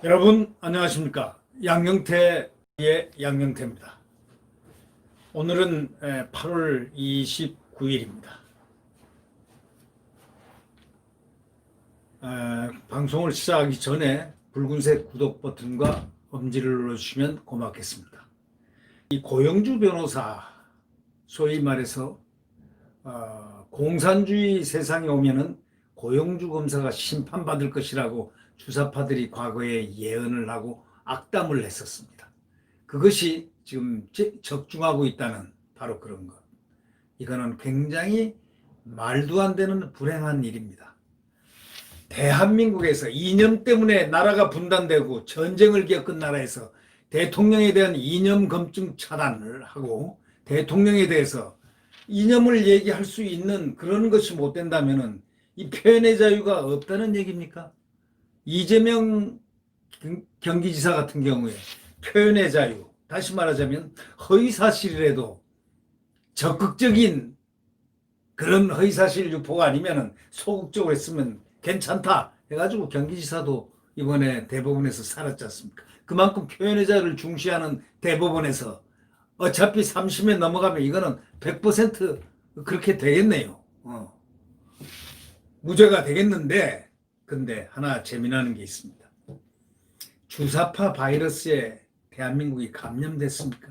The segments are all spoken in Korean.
여러분 안녕하십니까? 양영태의 양영태입니다. 오늘은 8월 29일입니다. 방송을 시작하기 전에 붉은색 구독 버튼과 엄지를 눌러주시면 고맙겠습니다. 이 고영주 변호사, 소위 말해서 공산주의 세상에 오면은 고영주 검사가 심판받을 것이라고 주사파들이 과거에 예언을 하고 악담을 했었습니다. 그것이 지금 적중하고 있다는 바로 그런 것. 이거는 굉장히 말도 안 되는 불행한 일입니다. 대한민국에서 이념 때문에 나라가 분단되고 전쟁을 겪은 나라에서 대통령에 대한 이념 검증 차단을 하고 대통령에 대해서 이념을 얘기할 수 있는 그런 것이 못 된다면은 이 표현의 자유가 없다는 얘기입니까? 이재명 경기지사 같은 경우에 표현의 자유, 다시 말하자면 허위사실이라도 적극적인 그런 허위사실 유포가 아니면은 소극적으로 했으면 괜찮다 해가지고 경기지사도 이번에 대법원에서 살았지 않습니까? 그만큼 표현의 자유를 중시하는 대법원에서 어차피 3심에 넘어가면 이거는 100% 그렇게 되겠네요. 무죄가 되겠는데, 근데 하나 재미나는 게 있습니다. 주사파 바이러스에 대한민국이 감염됐습니까?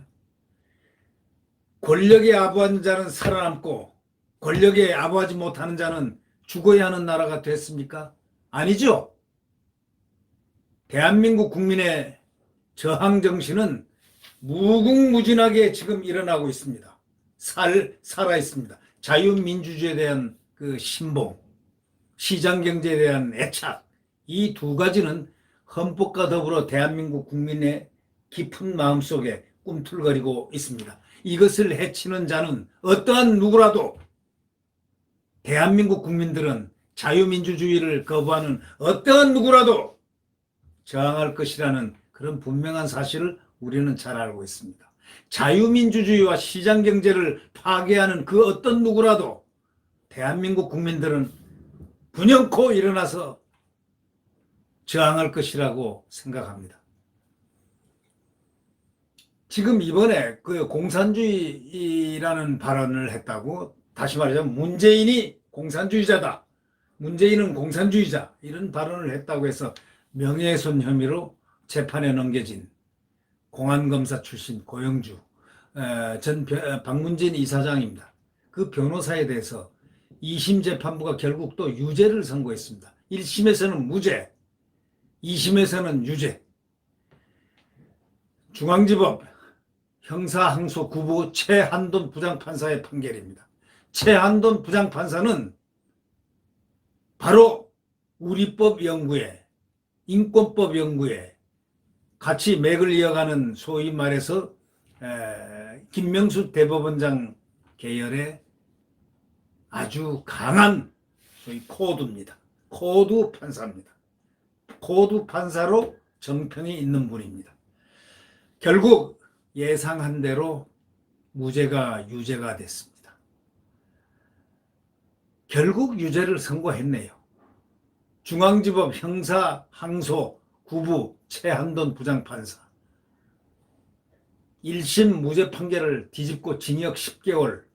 권력에 아부하는 자는 살아남고 권력에 아부하지 못하는 자는 죽어야 하는 나라가 됐습니까? 아니죠. 대한민국 국민의 저항 정신은 무궁무진하게 지금 일어나고 있습니다. 살아 있습니다. 자유민주주의에 대한 그 신봉, 시장경제에 대한 애착, 이 두 가지는 헌법과 더불어 대한민국 국민의 깊은 마음속에 꿈틀거리고 있습니다. 이것을 해치는 자는 어떠한 누구라도 대한민국 국민들은 자유민주주의를 거부하는 어떠한 누구라도 저항할 것이라는 그런 분명한 사실을 우리는 잘 알고 있습니다. 자유민주주의와 시장경제를 파괴하는 그 어떤 누구라도 대한민국 국민들은 분연코 일어나서 저항할 것이라고 생각합니다. 지금 이번에 그 공산주의라는 발언을 했다고, 다시 말하자면 문재인이 공산주의자다, 문재인은 공산주의자, 이런 발언을 했다고 해서 명예훼손 혐의로 재판에 넘겨진 공안검사 출신 고영주 전 박문진 이사장입니다. 그 변호사에 대해서 2심 재판부가 결국 또 유죄를 선고했습니다. 1심에서는 무죄, 2심에서는 유죄. 중앙지법 형사항소 9부 최한돈 부장판사의 판결입니다. 최한돈 부장판사는 바로 우리법 연구에, 인권법 연구에 같이 맥을 이어가는 소위 말해서 김명수 대법원장 계열의 아주 강한 소위 코드입니다. 코드 판사입니다. 코드 판사로 정평이 있는 분입니다. 결국 예상한 대로 무죄가 유죄가 됐습니다. 결국 유죄를 선고했네요. 중앙지법 형사항소 9부 최한돈 부장판사 1심 무죄 판결을 뒤집고 징역 10개월,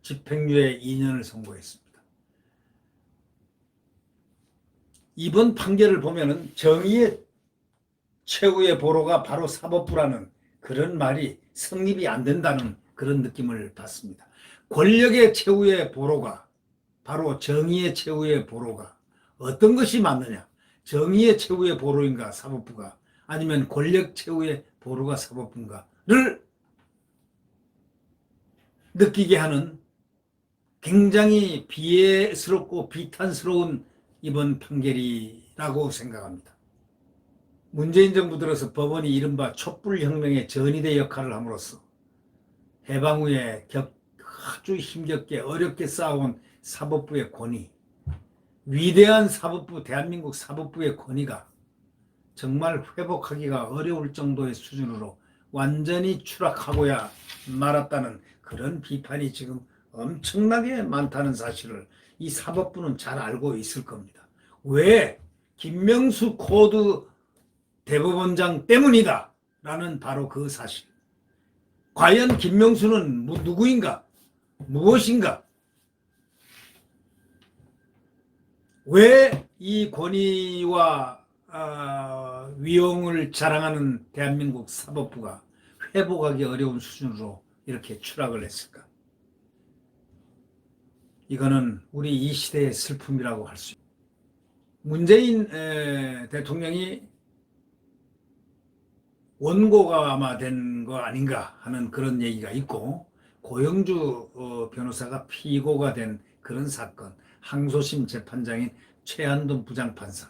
집행유예 2년을 선고했습니다. 이번 판결을 보면은 정의의 최후의 보루가 바로 사법부라는 그런 말이 성립이 안 된다는 그런 느낌을 받습니다. 권력의 최후의 보루가 바로 정의의 최후의 보루가 어떤 것이 맞느냐? 정의의 최후의 보루인가 사법부가, 아니면 권력 최후의 보루가 사법부인가를 느끼게 하는 굉장히 비애스럽고 비탄스러운 이번 판결이라고 생각합니다. 문재인 정부 들어서 법원이 이른바 촛불혁명의 전위대 역할을 함으로써 해방 후에 아주 힘겹게 어렵게 쌓아온 사법부의 권위, 위대한 사법부, 대한민국 사법부의 권위가 정말 회복하기가 어려울 정도의 수준으로 완전히 추락하고야 말았다는 그런 비판이 지금 엄청나게 많다는 사실을 이 사법부는 잘 알고 있을 겁니다. 왜 김명수 코드 대법원장 때문이다 라는 바로 그 사실. 과연 김명수는 누구인가? 무엇인가? 왜 이 권위와 위용을 자랑하는 대한민국 사법부가 회복하기 어려운 수준으로 이렇게 추락을 했을까? 이거는 우리 이 시대의 슬픔이라고 할 수 있습니다. 문재인 대통령이 원고가 아마 된 거 아닌가 하는 그런 얘기가 있고, 고영주 변호사가 피고가 된 그런 사건, 항소심 재판장인 최한돈 부장판사,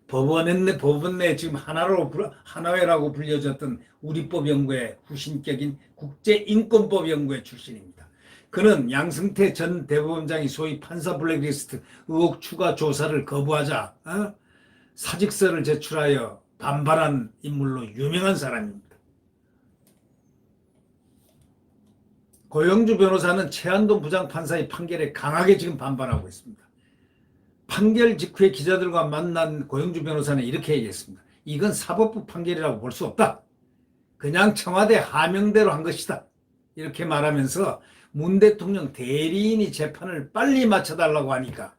법원 내 지금 하나회라고 불려졌던 우리법연구회 후신격인 국제인권법연구회 출신입니다. 그는 양승태 전 대법원장이 소위 판사 블랙리스트 의혹 추가 조사를 거부하자 사직서를 제출하여 반발한 인물로 유명한 사람입니다. 고영주 변호사는 최한돈 부장판사의 판결에 강하게 지금 반발하고 있습니다. 판결 직후에 기자들과 만난 고영주 변호사는 이렇게 얘기했습니다. 이건 사법부 판결이라고 볼 수 없다. 그냥 청와대 하명대로 한 것이다. 이렇게 말하면서 문 대통령 대리인이 재판을 빨리 마쳐달라고 하니까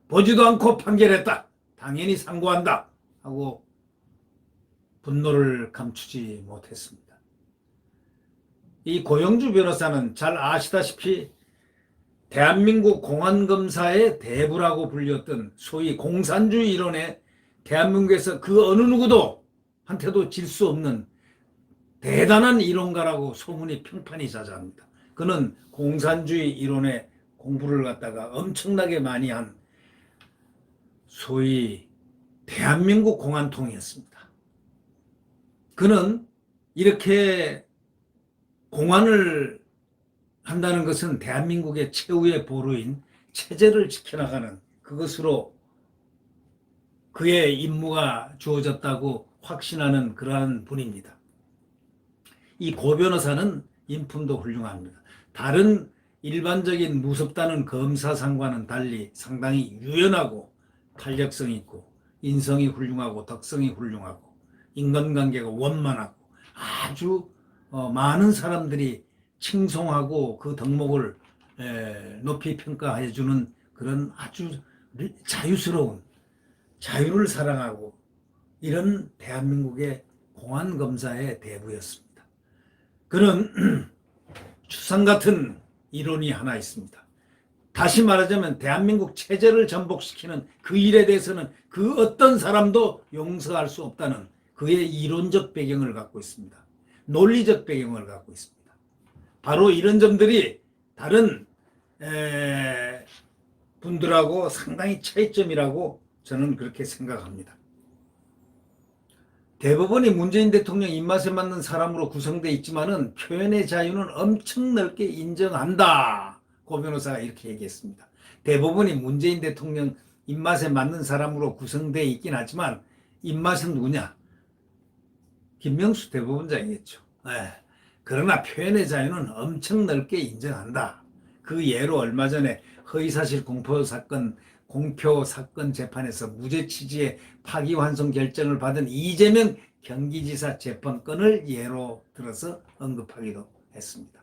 보지도 않고 판결했다. 당연히 상고한다. 하고 분노를 감추지 못했습니다. 이 고영주 변호사는 잘 아시다시피 대한민국 공안검사의 대부라고 불렸던 소위 공산주의 이론에 대한민국에서 그 어느 누구도 한테도 질 수 없는 대단한 이론가라고 소문이 평판이 자자합니다. 그는 공산주의 이론의 공부를 갖다가 엄청나게 많이 한 소위 대한민국 공안통이었습니다. 그는 이렇게 공안을 한다는 것은 대한민국의 최후의 보루인 체제를 지켜나가는 그것으로 그의 임무가 주어졌다고 확신하는 그러한 분입니다. 이 고 변호사는 인품도 훌륭합니다. 다른 일반적인 무섭다는 검사상과는 달리 상당히 유연하고 탄력성이 있고 인성이 훌륭하고 덕성이 훌륭하고 인간관계가 원만하고 아주 많은 사람들이 칭송하고 그 덕목을 높이 평가해 주는 그런 아주 자유스러운, 자유를 사랑하고 이런 대한민국의 공안검사의 대부였습니다. 그는 추상 같은 이론이 하나 있습니다. 다시 말하자면 대한민국 체제를 전복시키는 그 일에 대해서는 그 어떤 사람도 용서할 수 없다는 그의 이론적 배경을 갖고 있습니다. 논리적 배경을 갖고 있습니다. 바로 이런 점들이 다른 분들하고 상당히 차이점이라고 저는 그렇게 생각합니다. 대법원이 문재인 대통령 입맛에 맞는 사람으로 구성되어 있지만은 표현의 자유는 엄청 넓게 인정한다. 고 변호사가 이렇게 얘기했습니다. 대법원이 문재인 대통령 입맛에 맞는 사람으로 구성되어 있긴 하지만 입맛은 누구냐? 김명수 대법원장이겠죠. 그러나 표현의 자유는 엄청 넓게 인정한다. 그 예로 얼마 전에 허위사실 공표 사건 재판에서 무죄 취지의 파기환송 결정을 받은 이재명 경기지사 재판건을 예로 들어서 언급하기도 했습니다.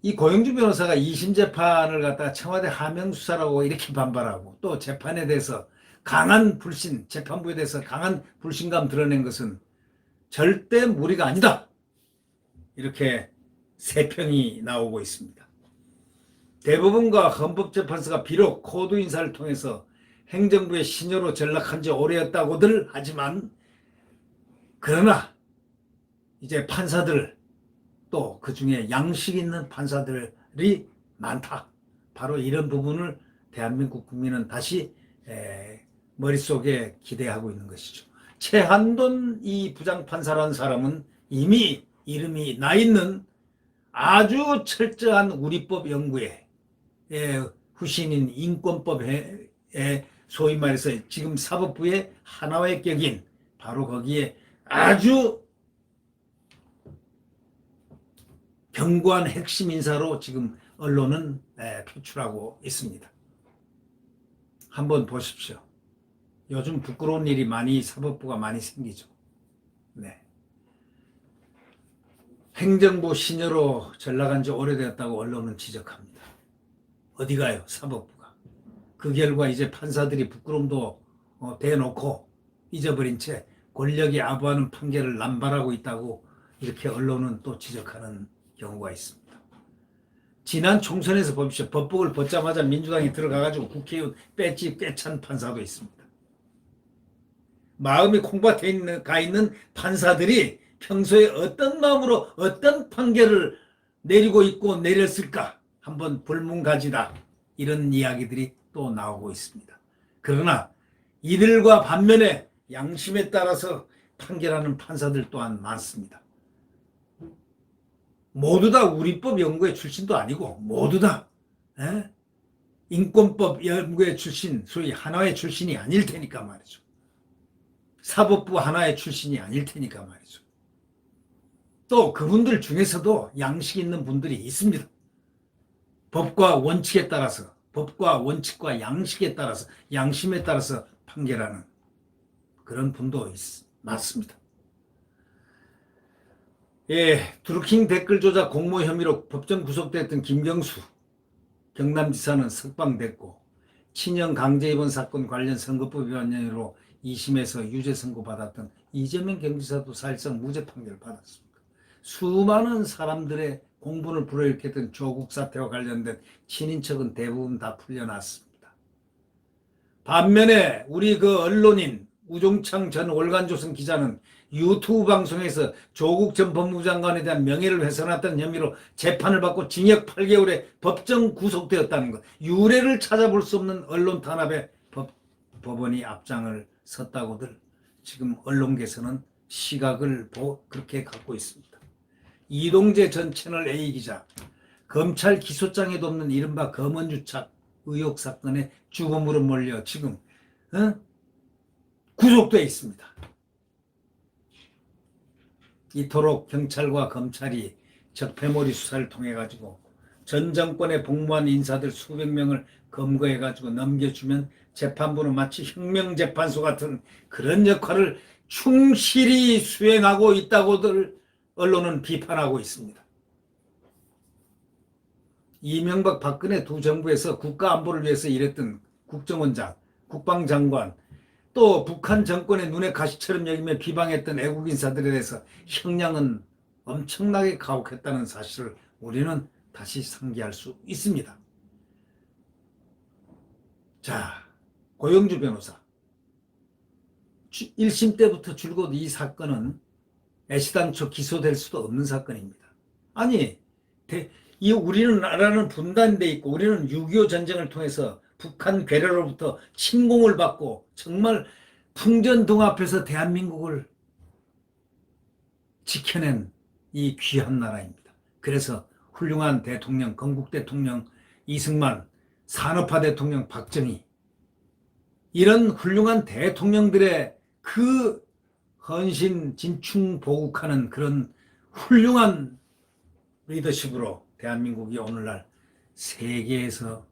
이 고영주 변호사가 2심 재판을 갖다가 청와대 하명수사라고 이렇게 반발하고 또 재판에 대해서 강한 불신, 재판부에 대해서 강한 불신감 드러낸 것은 절대 무리가 아니다. 이렇게 세평이 나오고 있습니다. 대법원과 헌법재판소가 비록 코드 인사를 통해서 행정부의 신여로 전락한 지 오래였다고들 하지만 그러나 이제 판사들 또 그중에 양식 있는 판사들이 많다. 바로 이런 부분을 대한민국 국민은 다시 머릿속에 기대하고 있는 것이죠. 최한돈 이 부장판사라는 사람은 이미 이름이 나 있는 아주 철저한 우리법 연구에 후신인 인권법에 소위 말해서 지금 사법부의 하나의 격인 바로 거기에 아주 견고한 핵심 인사로 지금 언론은 표출하고 있습니다. 한번 보십시오. 요즘 부끄러운 일이 많이 사법부가 많이 생기죠. 네. 행정부 신여로 전락한 지 오래되었다고 언론은 지적합니다. 어디 가요, 사법부가. 그 결과 이제 판사들이 부끄럼도 대놓고 잊어버린 채 권력이 아부하는 판결을 남발하고 있다고 이렇게 언론은 또 지적하는 경우가 있습니다. 지난 총선에서 보십시오. 법복을 벗자마자 민주당이 들어가가지고 국회의원 배지 꿰찬 판사도 있습니다. 마음이 콩밭에 가 있는 판사들이 평소에 어떤 마음으로 어떤 판결을 내리고 있고 내렸을까 한번 불문가지다, 이런 이야기들이 또 나오고 있습니다. 그러나 이들과 반면에 양심에 따라서 판결하는 판사들 또한 많습니다. 모두 다 우리법 연구회 출신도 아니고 모두 다 인권법 연구회 출신, 소위 하나회 출신이 아닐 테니까 말이죠. 사법부 하나의 출신이 아닐 테니까 말이죠. 또 그분들 중에서도 양식 있는 분들이 있습니다. 법과 원칙에 따라서, 법과 원칙과 양식에 따라서, 양심에 따라서 판결하는 그런 분도 맞습니다. 예, 드루킹 댓글 조작 공모 혐의로 법정 구속됐던 김경수 경남지사는 석방됐고, 친형 강제 입원 사건 관련 선거법 위반 혐의로 2심에서 유죄 선고받았던 이재명 경기지사도 사실상 무죄 판결을 받았습니다. 수많은 사람들의 공분을 불어일으켰던 조국 사태와 관련된 친인척은 대부분 다 풀려났습니다. 반면에 우리 그 언론인 우종창 전 월간조선 기자는 유튜브 방송에서 조국 전 법무부 장관에 대한 명예를 훼손했던 혐의로 재판을 받고 징역 8개월에 법정 구속되었다는 것. 유례를 찾아볼 수 없는 언론 탄압에 법원이 앞장을 섰다고들 지금 언론계에서는 시각을 그렇게 갖고 있습니다. 이동재 전 채널A 기자, 검찰 기소장에도 없는 이른바 검언유착 의혹 사건의 주범으로 몰려 지금 구속되어 있습니다. 이토록 경찰과 검찰이 적폐몰이 수사를 통해 가지고 전 정권의 복무한 인사들 수백 명을 검거해 가지고 넘겨주면 재판부는 마치 혁명재판소 같은 그런 역할을 충실히 수행하고 있다고들 언론은 비판하고 있습니다. 이명박 박근혜 두 정부에서 국가안보를 위해서 일했던 국정원장, 국방장관, 또 북한 정권의 눈에 가시처럼 여기며 비방했던 애국 인사들에 대해서 형량은 엄청나게 가혹했다는 사실을 우리는 다시 상기할 수 있습니다. 자, 고영주 변호사. 1심 때부터 줄곧 이 사건은 애시당초 기소될 수도 없는 사건입니다. 아니, 우리는 나라는 분단돼 있고 우리는 6.25 전쟁을 통해서 북한 괴뢰로부터 침공을 받고 정말 풍전등앞에서 대한민국을 지켜낸 이 귀한 나라입니다. 그래서 훌륭한 대통령, 건국 대통령 이승만, 산업화 대통령 박정희, 이런 훌륭한 대통령들의 그 헌신, 진충, 보국하는 그런 훌륭한 리더십으로 대한민국이 오늘날 세계에서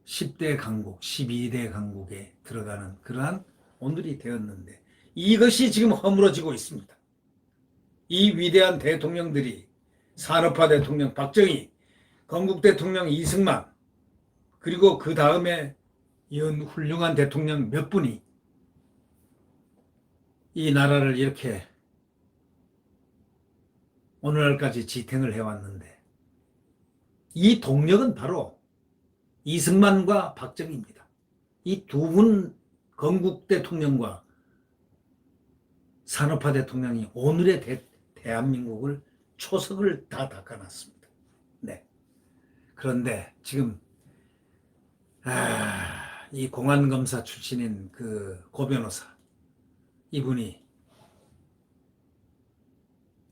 10대 강국, 12대 강국에 들어가는 그러한 오늘이 되었는데 이것이 지금 허물어지고 있습니다. 이 위대한 대통령들이 산업화 대통령 박정희, 건국 대통령 이승만, 그리고 그 다음에 이은 훌륭한 대통령 몇 분이 이 나라를 이렇게 오늘날까지 지탱을 해왔는데 이 동력은 바로 이승만과 박정희입니다. 이 두 분 건국 대통령과 산업화 대통령이 오늘의 대한민국을 초석을 다 닦아놨습니다. 네. 그런데 지금 이 공안검사 출신인 그 고 변호사, 이분이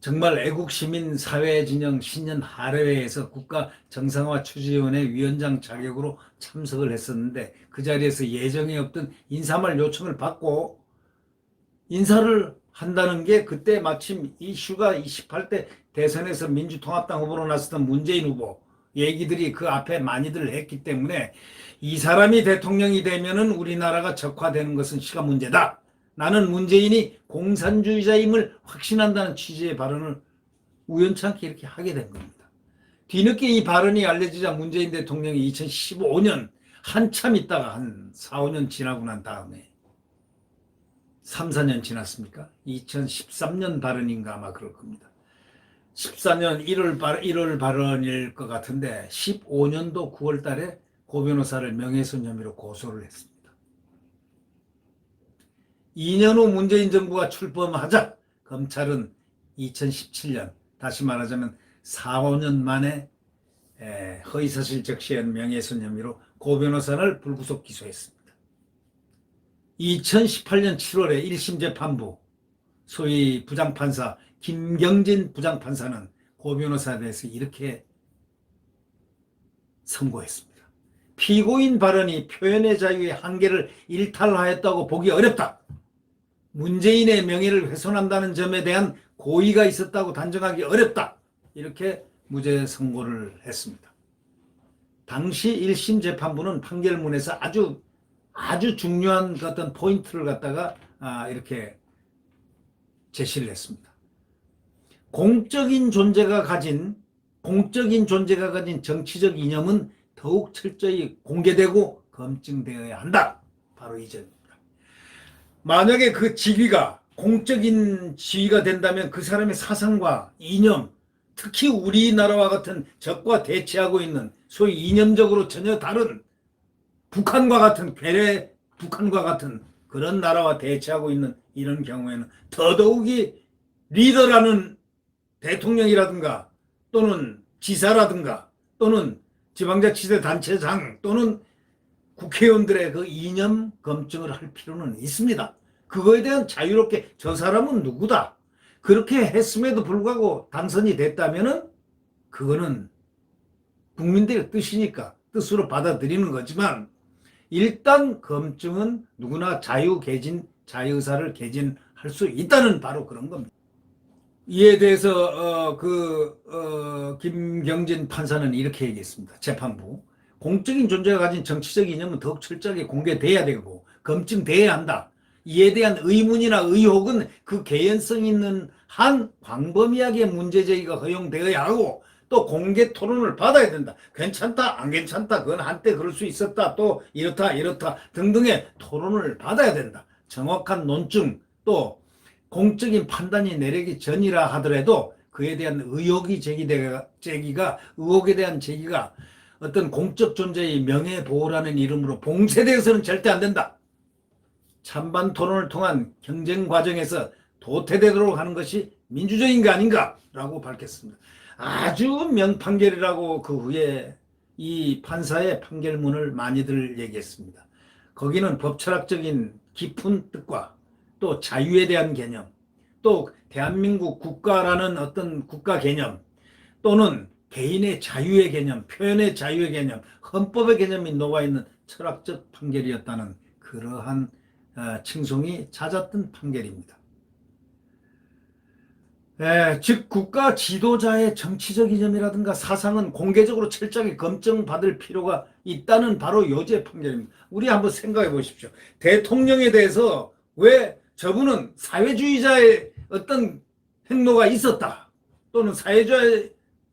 정말 애국시민사회진영 신년 하례회에서 국가정상화추진위원회 위원장 자격으로 참석을 했었는데 그 자리에서 예정에 없던 인사말 요청을 받고 인사를 한다는 게 그때 마침 이슈가 28대 대선에서 민주통합당 후보로 나섰던 문재인 후보, 얘기들이 그 앞에 많이들 했기 때문에 이 사람이 대통령이 되면은 우리나라가 적화되는 것은 시간 문제다. 나는 문재인이 공산주의자임을 확신한다는 취지의 발언을 우연찮게 이렇게 하게 된 겁니다. 뒤늦게 이 발언이 알려지자 문재인 대통령이 2015년 한참 있다가 한 4, 5년 지나고 난 다음에 3, 4년 지났습니까? 2013년 발언인가 아마 그럴 겁니다. 14년 1월 발언일 것 같은데 15년도 9월 달에 고 변호사를 명예훼손 혐의로 고소를 했습니다. 2년 후 문재인 정부가 출범하자 검찰은 2017년 다시 말하자면 4, 5년 만에 허위사실 적시한 명예훼손 혐의로 고 변호사를 불구속 기소했습니다. 2018년 7월에 1심 재판부 소위 부장판사 김경진 부장판사는 고 변호사에 대해서 이렇게 선고했습니다. 피고인 발언이 표현의 자유의 한계를 일탈하였다고 보기 어렵다. 문재인의 명예를 훼손한다는 점에 대한 고의가 있었다고 단정하기 어렵다. 이렇게 무죄 선고를 했습니다. 당시 1심 재판부는 판결문에서 아주 중요한 어떤 포인트를 갖다가 이렇게 제시를 했습니다. 공적인 존재가 가진 정치적 이념은 더욱 철저히 공개되고 검증되어야 한다. 바로 이 점입니다. 만약에 그 직위가 공적인 지위가 된다면 그 사람의 사상과 이념, 특히 우리나라와 같은 적과 대치하고 있는 소위 이념적으로 전혀 다른 북한과 같은 그런 나라와 대치하고 있는 이런 경우에는 더더욱이 리더라는 대통령이라든가 또는 지사라든가 또는 지방자치단체장 또는 국회의원들의 그 이념 검증을 할 필요는 있습니다. 그거에 대한 자유롭게 저 사람은 누구다. 그렇게 했음에도 불구하고 당선이 됐다면은 그거는 국민들의 뜻이니까 뜻으로 받아들이는 거지만 일단 검증은 누구나 자유의사를 개진할 수 있다는 바로 그런 겁니다. 이에 대해서 김경진 판사는 이렇게 얘기했습니다. 재판부. 공적인 존재가 가진 정치적 이념은 더욱 철저하게 공개돼야 되고 검증돼야 한다. 이에 대한 의문이나 의혹은 그 개연성 있는 한 광범위하게 문제제기가 허용되어야 하고 또 공개 토론을 받아야 된다. 괜찮다, 안 괜찮다, 그건 한때 그럴 수 있었다, 또 이렇다 등등의 토론을 받아야 된다. 정확한 논증 또 공적인 판단이 내리기 전이라 하더라도 그에 대한 의혹에 대한 제기가 어떤 공적 존재의 명예보호라는 이름으로 봉쇄되어서는 절대 안 된다. 찬반 토론을 통한 경쟁 과정에서 도태되도록 하는 것이 민주적인 게 아닌가라고 밝혔습니다. 아주 명판결이라고 그 후에 이 판사의 판결문을 많이들 얘기했습니다. 거기는 법철학적인 깊은 뜻과 또 자유에 대한 개념, 또 대한민국 국가라는 어떤 국가 개념 또는 개인의 자유의 개념, 표현의 자유의 개념, 헌법의 개념이 녹아있는 철학적 판결이었다는 그러한 칭송이 잦았던 판결입니다. 즉 국가 지도자의 정치적 이념이라든가 사상은 공개적으로 철저하게 검증받을 필요가 있다는 바로 요지의 판결입니다. 우리 한번 생각해 보십시오. 대통령에 대해서 왜 저분은 사회주의자의 어떤 행로가 있었다. 또는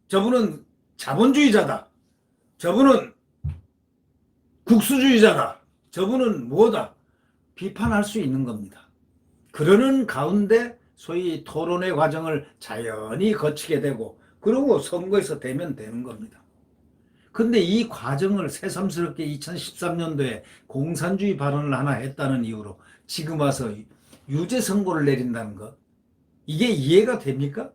저분은 자본주의자다. 저분은 국수주의자다. 저분은 뭐다. 비판할 수 있는 겁니다. 그러는 가운데 소위 토론의 과정을 자연히 거치게 되고 그리고 선거에서 되면 되는 겁니다. 근데 이 과정을 새삼스럽게 2013년도에 공산주의 발언을 하나 했다는 이유로 지금 와서 유죄 선고를 내린다는 것, 이게 이해가 됩니까?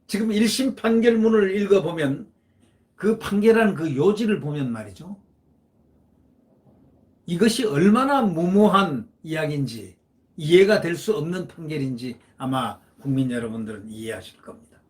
지금 1심 판결문을 읽어보면 그 판결한 그 요지를 보면 말이죠. 이것이 얼마나 무모한 이야기인지 이해가 될 수 없는 판결인지 아마 국민 여러분들은 이해하실 겁니다.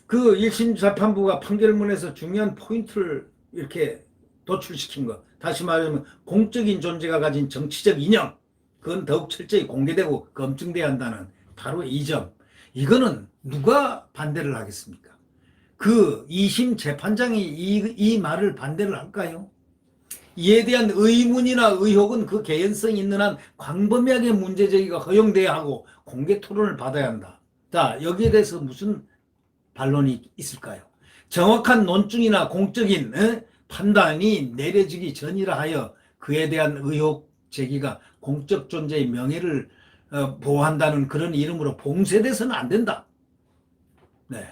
그 1심 재판부가 판결문에서 중요한 포인트를 이렇게 도출시킨 것, 다시 말하면 공적인 존재가 가진 정치적 이념, 그건 더욱 철저히 공개되고 검증돼야 한다는 바로 이 점. 이거는 누가 반대를 하겠습니까? 그 2심 재판장이 이 말을 반대를 할까요? 이에 대한 의문이나 의혹은 그 개연성 있는 한 광범위하게 문제제기가 허용돼야 하고 공개 토론을 받아야 한다. 자, 여기에 대해서 무슨 반론이 있을까요? 정확한 논증이나 공적인 판단이 내려지기 전이라 하여 그에 대한 의혹 제기가 공적 존재의 명예를 보호한다는 그런 이름으로 봉쇄돼서는 안 된다. 네.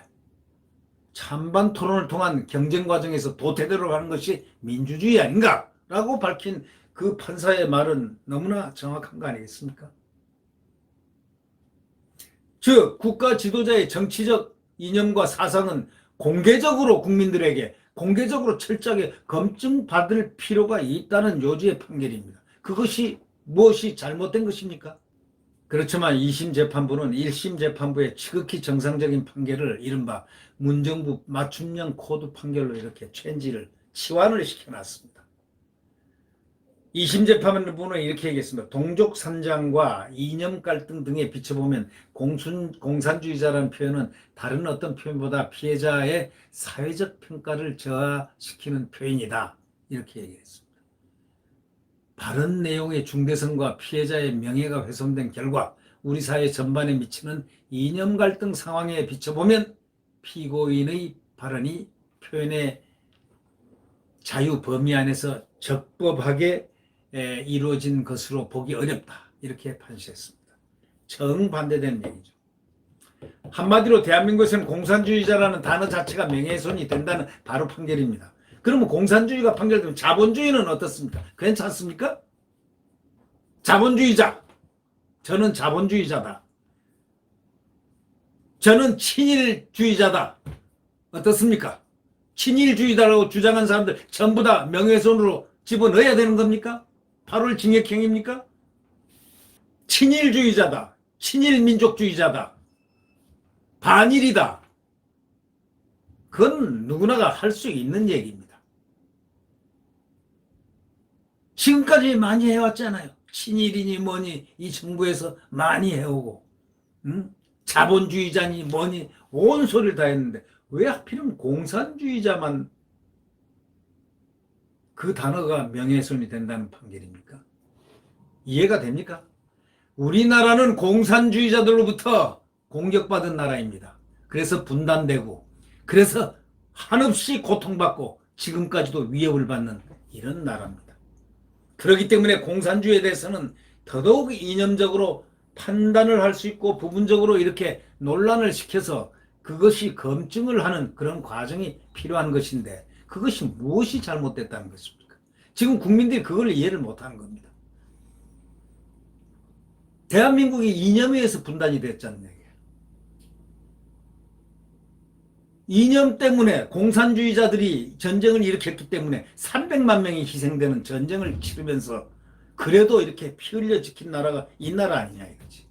찬반 토론을 통한 경쟁 과정에서 도태되도록 하는 것이 민주주의 아닌가라고 밝힌 그 판사의 말은 너무나 정확한 거 아니겠습니까? 즉 국가 지도자의 정치적 이념과 사상은 공개적으로 국민들에게 공개적으로 철저하게 검증받을 필요가 있다는 요지의 판결입니다. 그것이 무엇이 잘못된 것입니까? 그렇지만 2심 재판부는 1심 재판부의 지극히 정상적인 판결을 이른바 문정부 맞춤형 코드 판결로 이렇게 치환을 시켜놨습니다. 2심 재판부는 이렇게 얘기했습니다. 동족 산장과 이념 갈등 등에 비춰보면 공산주의자라는 표현은 다른 어떤 표현보다 피해자의 사회적 평가를 저하시키는 표현이다. 이렇게 얘기했습니다. 발언 내용의 중대성과 피해자의 명예가 훼손된 결과 우리 사회 전반에 미치는 이념 갈등 상황에 비춰보면 피고인의 발언이 표현의 자유 범위 안에서 적법하게 이루어진 것으로 보기 어렵다. 이렇게 판시했습니다. 정반대되는 얘기죠. 한마디로 대한민국에서는 공산주의자라는 단어 자체가 명예훼손이 된다는 바로 판결입니다. 그러면 공산주의가 판결되면 자본주의는 어떻습니까? 괜찮습니까? 자본주의자. 저는 자본주의자다. 저는 친일주의자다. 어떻습니까? 친일주의자라고 주장한 사람들 전부 다 명예훼손으로 집어넣어야 되는 겁니까? 8월 징역형입니까? 친일주의자다. 친일민족주의자다. 반일이다. 그건 누구나가 할 수 있는 얘기입니다. 지금까지 많이 해왔잖아요. 친일이니 뭐니 이 정부에서 많이 해오고 자본주의자니 뭐니 온 소리를 다 했는데 왜 하필이면 공산주의자만 그 단어가 명예훼손이 된다는 판결입니까? 이해가 됩니까? 우리나라는 공산주의자들로부터 공격받은 나라입니다. 그래서 분단되고 그래서 한없이 고통받고 지금까지도 위협을 받는 이런 나라입니다. 그렇기 때문에 공산주의에 대해서는 더더욱 이념적으로 판단을 할 수 있고 부분적으로 이렇게 논란을 시켜서 그것이 검증을 하는 그런 과정이 필요한 것인데 그것이 무엇이 잘못됐다는 것입니까? 지금 국민들이 그걸 이해를 못하는 겁니다. 대한민국이 이념에 의해서 분단이 됐잖아요. 이념 때문에 공산주의자들이 전쟁을 일으켰기 때문에 300만 명이 희생되는 전쟁을 치르면서 그래도 이렇게 피 흘려 지킨 나라가 이 나라 아니냐 이거지.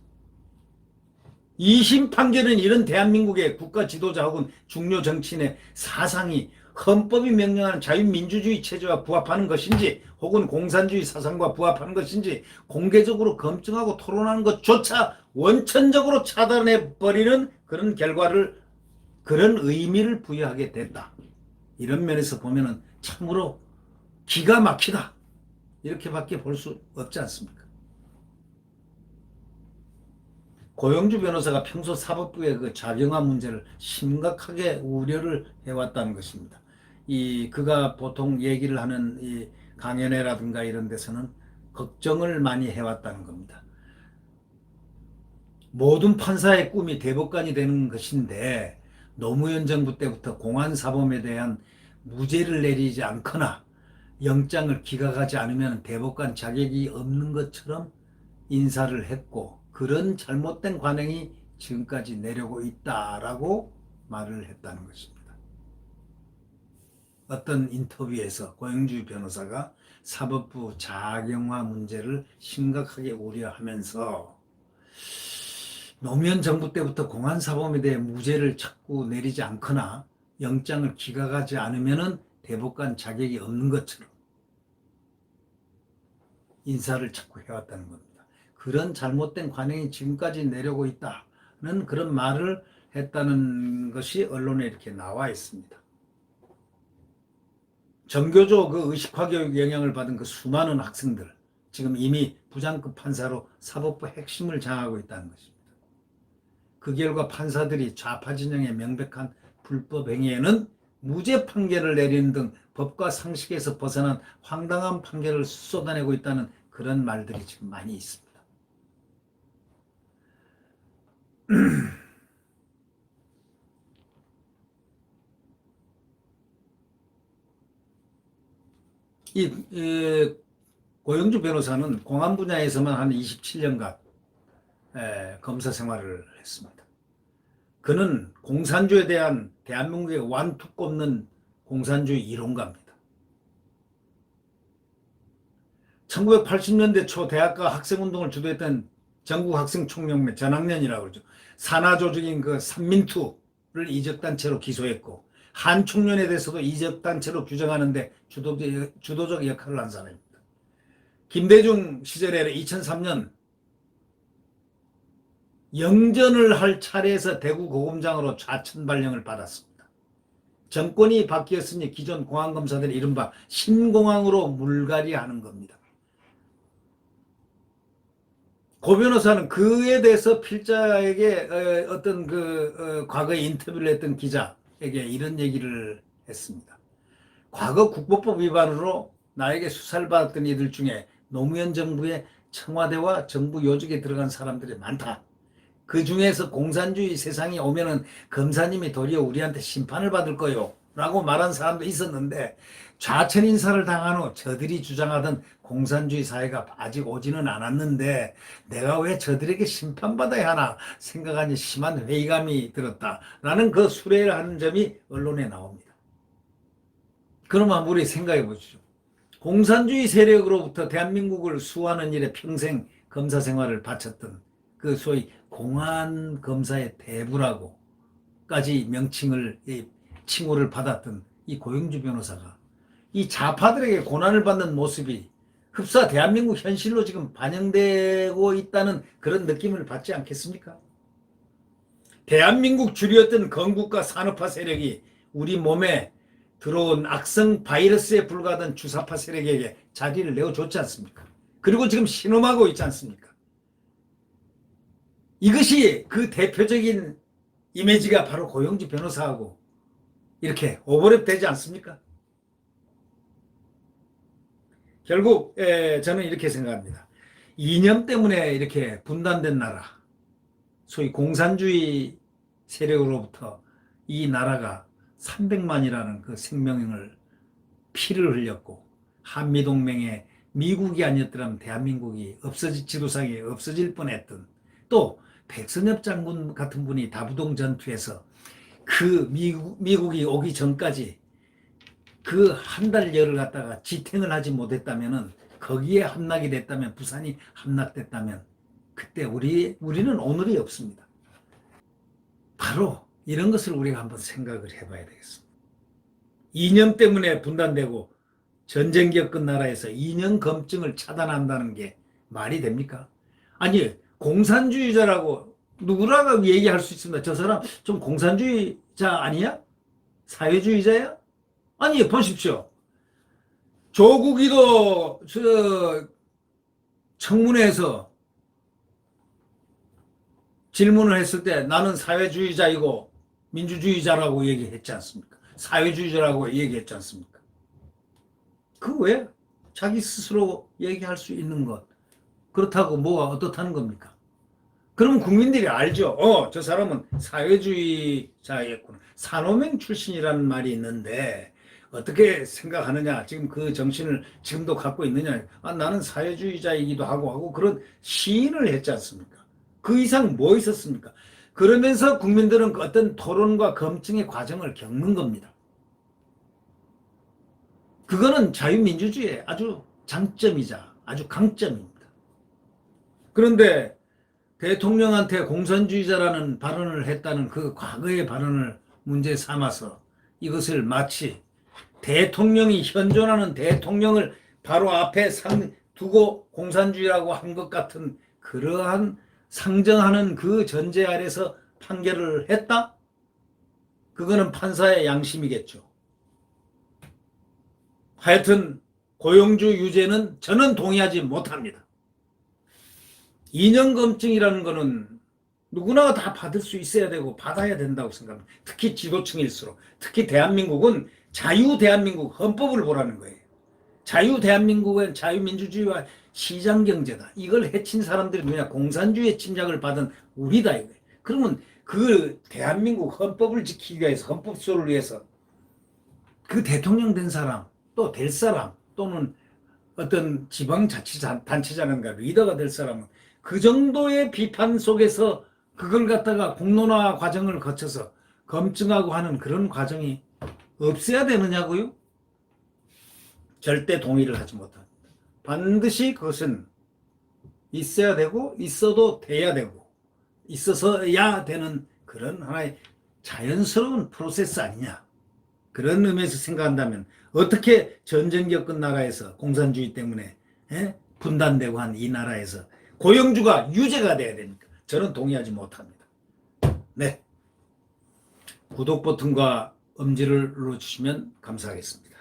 2심 판결은 이런 대한민국의 국가 지도자 혹은 중요 정치인의 사상이 헌법이 명령하는 자유민주주의 체제와 부합하는 것인지 혹은 공산주의 사상과 부합하는 것인지 공개적으로 검증하고 토론하는 것조차 원천적으로 차단해버리는 그런 결과를 그런 의미를 부여하게 됐다. 이런 면에서 보면은 참으로 기가 막히다. 이렇게밖에 볼 수 없지 않습니까? 고영주 변호사가 평소 사법부의 그 자병화 문제를 심각하게 우려를 해왔다는 것입니다. 그가 보통 얘기를 하는 이 강연회라든가 이런 데서는 걱정을 많이 해왔다는 겁니다. 모든 판사의 꿈이 대법관이 되는 것인데 노무현 정부 때부터 공안사범에 대한 무죄를 내리지 않거나 영장을 기각하지 않으면 대법관 자격이 없는 것처럼 인사를 했고 그런 잘못된 관행이 지금까지 내려오고 있다라고 말을 했다는 것입니다. 어떤 인터뷰에서 고영주 변호사가 사법부 자경화 문제를 심각하게 우려하면서 노무현 정부 때부터 공안사범에 대해 무죄를 자꾸 내리지 않거나 영장을 기각하지 않으면 대법관 자격이 없는 것처럼 인사를 자꾸 해왔다는 겁니다. 그런 잘못된 관행이 지금까지 내려오고 그런 말을 했다는 것이 언론에 이렇게 나와 있습니다. 정교조 그 의식화 교육 영향을 받은 그 수많은 학생들, 지금 이미 부장급 판사로 사법부 핵심을 장악하고 있다는 것입니다. 그 결과 판사들이 좌파 진영의 명백한 불법 행위에는 무죄 판결을 내리는 등 법과 상식에서 벗어난 황당한 판결을 쏟아내고 있다는 그런 말들이 지금 많이 있습니다. 이 고영주 변호사는 공안 분야에서만 한 27년간 검사 생활을 했습니다. 그는 공산주의에 대한 대한민국의 완투 꼽는 공산주의 이론가입니다. 1980년대 초 대학가 학생운동을 주도했던 전국학생총연맹 전학년이라고 그러죠. 산하조직인 그 삼민투를 이적단체로 기소했고 한총련에 대해서도 이적단체로 규정하는데 주도적 역할을 한 사람입니다. 김대중 시절에 2003년 영전을 할 차례에서 대구 고검장으로 좌천 발령을 받았습니다. 정권이 바뀌었으니 기존 공안검사들이 이른바 신공항으로 물갈이하는 겁니다. 고 변호사는 그에 대해서 필자에게 어떤 과거에 인터뷰를 했던 기자에게 이런 얘기를 했습니다. 과거 국보법 위반으로 나에게 수사를 받았던 이들 중에 노무현 정부의 청와대와 정부 요직에 들어간 사람들이 많다. 그 중에서 공산주의 세상이 오면은 검사님이 도리어 우리한테 심판을 받을 거요 라고 말한 사람도 있었는데 좌천 인사를 당한 후 저들이 주장하던 공산주의 사회가 아직 오지는 않았는데 내가 왜 저들에게 심판받아야 하나 생각하니 심한 회의감이 들었다라는 그 수레를 하는 점이 언론에 나옵니다. 그러면 우리 생각해 보시죠. 공산주의 세력으로부터 대한민국을 수호하는 일에 평생 검사 생활을 바쳤던 그 소위 공안검사의 대부라고까지 칭호를 받았던 이 고영주 변호사가 이 좌파들에게 고난을 받는 모습이 흡사 대한민국 현실로 지금 반영되고 있다는 그런 느낌을 받지 않겠습니까? 대한민국 주류였던 건국과 산업화 세력이 우리 몸에 들어온 악성 바이러스에 불과하던 주사파 세력에게 자리를 내어줬지 않습니까? 그리고 지금 신음하고 있지 않습니까? 이것이 그 대표적인 이미지가 바로 고영주 변호사하고 이렇게 오버랩되지 않습니까? 결국 저는 이렇게 생각합니다. 이념 때문에 이렇게 분단된 나라, 소위 공산주의 세력으로부터 이 나라가 300만이라는 그 생명을 피를 흘렸고 한미동맹에 미국이 아니었더라면 대한민국이 지도상이 없어질 뻔했던 또 백선엽 장군 같은 분이 다부동 전투에서 그 미국이 오기 전까지 그 한 달여를 갖다가 지탱을 하지 못했다면은 거기에 함락이 됐다면 부산이 함락됐다면 그때 우리는 오늘이 없습니다. 바로 이런 것을 우리가 한번 생각을 해봐야 되겠습니다. 이념 때문에 분단되고 전쟁 겪은 나라에서 이념 검증을 차단한다는 게 말이 됩니까? 아니 공산주의자라고 누구라고 얘기할 수 있습니다. 저 사람 좀 공산주의자 아니야? 사회주의자야? 아니 보십시오. 조국이도 청문회에서 질문을 했을 때 나는 사회주의자이고 민주주의자라고 얘기했지 않습니까? 사회주의자라고 얘기했지 않습니까? 그 왜 자기 스스로 얘기할 수 있는 것 그렇다고 뭐가 어떻다는 겁니까? 그러면 국민들이 알죠. 저 사람은 사회주의자였구나. 산호맹 출신이라는 말이 있는데 어떻게 생각하느냐. 지금 그 정신을 지금도 갖고 있느냐. 나는 사회주의자이기도 하고 그런 시인을 했지 않습니까? 그 이상 뭐 있었습니까? 그러면서 국민들은 어떤 토론과 검증의 과정을 겪는 겁니다. 그거는 자유민주주의의 아주 장점이자 아주 강점입니다. 그런데 대통령한테 공산주의자라는 발언을 했다는 그 과거의 발언을 문제 삼아서 이것을 마치 대통령이 현존하는 대통령을 바로 앞에 두고 공산주의라고 한 것 같은 그러한 상정하는 그 전제 아래서 판결을 했다? 그거는 판사의 양심이겠죠. 하여튼 고용주 유죄는 저는 동의하지 못합니다. 이념검증이라는 거는 누구나 다 받을 수 있어야 되고 받아야 된다고 생각합니다. 특히 지도층일수록. 특히 대한민국은 자유대한민국 헌법을 보라는 거예요. 자유대한민국은 자유민주주의와 시장경제다. 이걸 해친 사람들이 누구냐? 공산주의의 침략을 받은 우리다 이거예요. 그러면 그 대한민국 헌법을 지키기 위해서, 헌법소를 위해서 그 대통령 된 사람, 또 될 사람, 또는 어떤 지방자치단체장인가 리더가 될 사람은 그 정도의 비판 속에서 그걸 갖다가 공론화 과정을 거쳐서 검증하고 하는 그런 과정이 없어야 되느냐고요? 절대 동의를 하지 못합니다. 반드시 그것은 있어야 되고 있어도 돼야 되고 있어서야 되는 그런 하나의 자연스러운 프로세스 아니냐. 그런 의미에서 생각한다면 어떻게 전쟁 겪은 나라에서 공산주의 때문에 분단되고 한 이 나라에서 고용주가 유죄가 돼야 됩니까? 저는 동의하지 못합니다. 네. 구독 버튼과 엄지를 눌러주시면 감사하겠습니다.